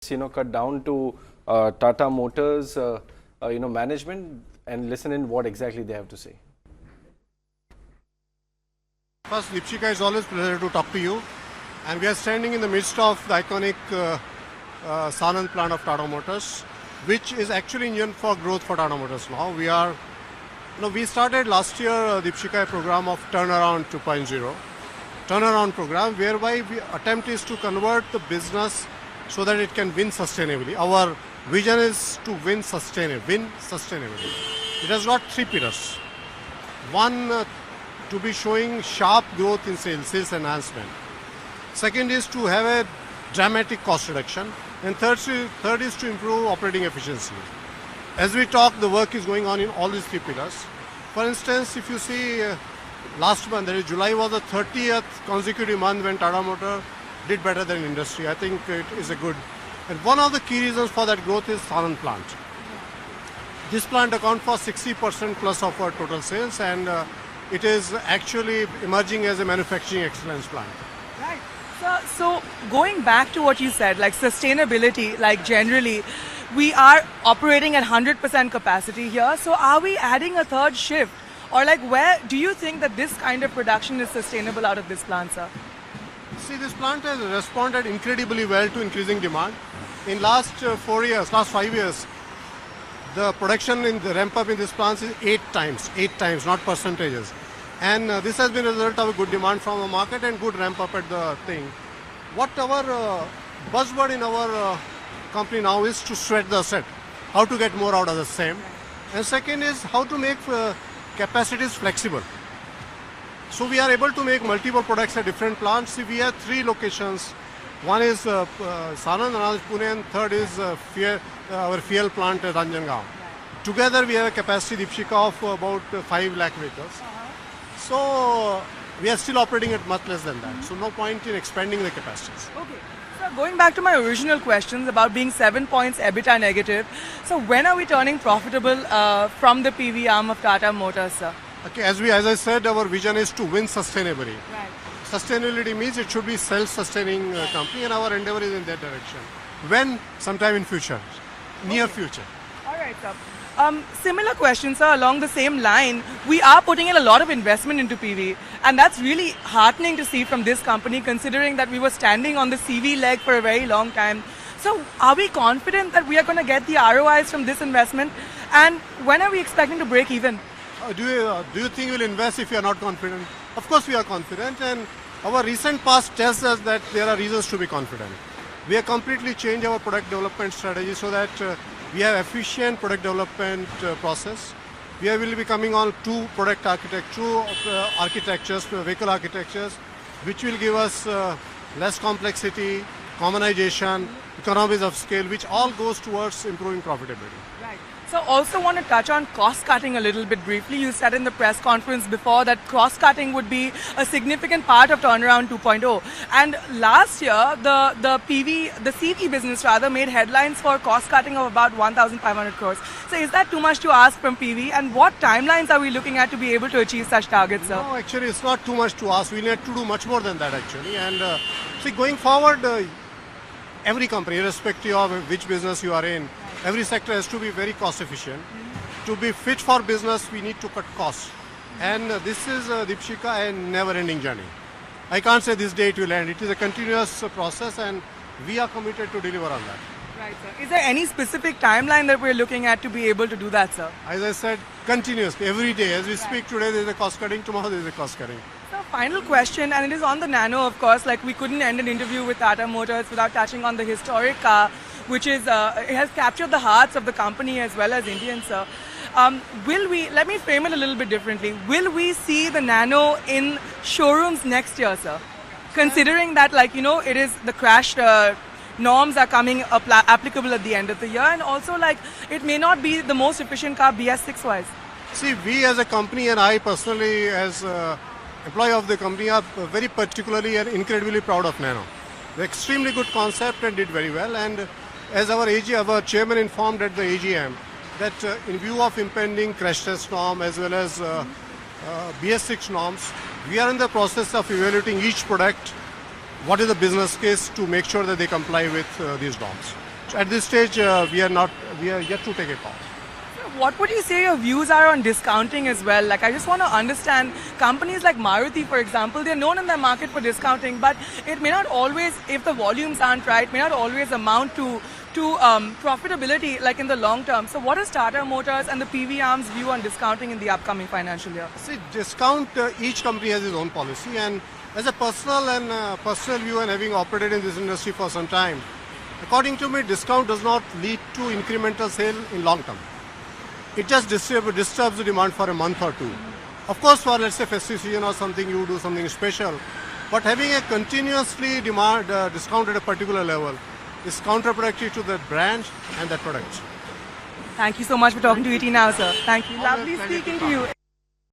cut down to Tata Motors, management and listen in what exactly they have to say. First, Deepshika, it's always a pleasure to talk to you. And we are standing in the midst of the iconic Sanand plant of Tata Motors, which is actually engine for growth for Tata Motors now. We started last year, Deepshika, a program of Turnaround 2.0. Turnaround program whereby we attempt is to convert the business so that it can win sustainably. Our vision is to win sustainably. It has got three pillars. One, to be showing sharp growth in sales enhancement. Second is to have a dramatic cost reduction. And third is to improve operating efficiency. As we talk, the work is going on in all these three pillars. For instance, if you see last month, that is July, was the 30th consecutive month when Tata Motor did better than industry. I think it is a good. And one of the key reasons for that growth is Sanand plant. This plant accounts for 60% plus of our total sales, and it is actually emerging as a manufacturing excellence plant. Right. So going back to what you said, like sustainability, like generally, we are operating at 100% capacity here. So are we adding a third shift? Or like where do you think that this kind of production is sustainable out of this plant, sir? See, this plant has responded incredibly well to increasing demand. In last 5 years, the production in the ramp up in this plant is 8 times, not percentages. And this has been a result of a good demand from the market and good ramp up at the thing. What our buzzword in our company now is to sweat the asset, how to get more out of the same. And second is how to make capacities flexible. So we are able to make multiple products at different plants. See, we have 3 locations. One is Sanand, another is Pune, and third is our fuel plant at Ranjangaon. Together we have a capacity, Deepshika, of about 5 lakh vehicles. So we are still operating at much less than that. So no point in expanding the capacities. Okay. So going back to my original questions about being 7 points EBITDA negative. So when are we turning profitable from the PV arm of Tata Motors, sir? Okay, as I said, our vision is to win sustainably. Right. Sustainability means it should be self-sustaining company, and our endeavor is in that direction. When? Sometime in future, near future. All right, sir. Similar question, sir, along the same line. We are putting in a lot of investment into PV, and that's really heartening to see from this company, considering that we were standing on the CV leg for a very long time. So are we confident that we are going to get the ROIs from this investment? And when are we expecting to break even? Do you think we'll invest if you are not confident? Of course we are confident, and our recent past tells us that there are reasons to be confident. We have completely changed our product development strategy so that we have efficient product development process. We will be coming on 2 product architectures, vehicle architectures, which will give us less complexity, commonization, economies of scale, which all goes towards improving profitability. Right. So also want to touch on cost cutting a little bit briefly. You said in the press conference before that cost cutting would be a significant part of Turnaround 2.0. And last year, the CV business rather made headlines for cost cutting of about 1,500 crores. So is that too much to ask from PV? And what timelines are we looking at to be able to achieve such targets, sir? No, actually it's not too much to ask. We need to do much more than that actually. And see, going forward, every company, irrespective of which business you are in, every sector has to be very cost efficient. To be fit for business, we need to cut costs. And this is, Deepshika, a never-ending journey. I can't say this day it will end. It is a continuous process, and we are committed to deliver on that. Right, sir. Is there any specific timeline that we're looking at to be able to do that, sir? As I said, continuously, every day. As we speak today, there is a cost cutting. Tomorrow, there is a cost cutting. So final question, and it is on the Nano, of course. Like we couldn't end an interview with Tata Motors without touching on the historic car, which is it has captured the hearts of the company as well as Indians, sir. Let me frame it a little bit differently. Will we see the Nano in showrooms next year, sir? Considering that, it is the crash norms are coming applicable at the end of the year, and also it may not be the most efficient car BS6 wise. See, we as a company, and I personally as employee of the company, are very particularly and incredibly proud of Nano. The extremely good concept and did very well. And as our chairman informed at the AGM that in view of impending crash test norm as well as BS6 norms, we are in the process of evaluating each product, what is the business case to make sure that they comply with these norms. at this stage, we are yet to take a call. What would you say your views are on discounting as well? Like, I just want to understand, companies like Maruti, for example, they're known in their market for discounting, but it may not always, if the volumes aren't right, may not always amount to profitability, like in the long term. So what is Tata Motors and the PV Arm's view on discounting in the upcoming financial year? See, discount, each company has its own policy, and as a personal view and having operated in this industry for some time, according to me, discount does not lead to incremental sale in long term. It just disturbs the demand for a month or two. Of course, for let's say festive season or something, you do something special, but having a continuously discount at a particular level is counterproductive to the brand and that product. Thank you so much for talking to ET Now, sir. Thank you. Always Lovely pleasure to speaking to talk. you.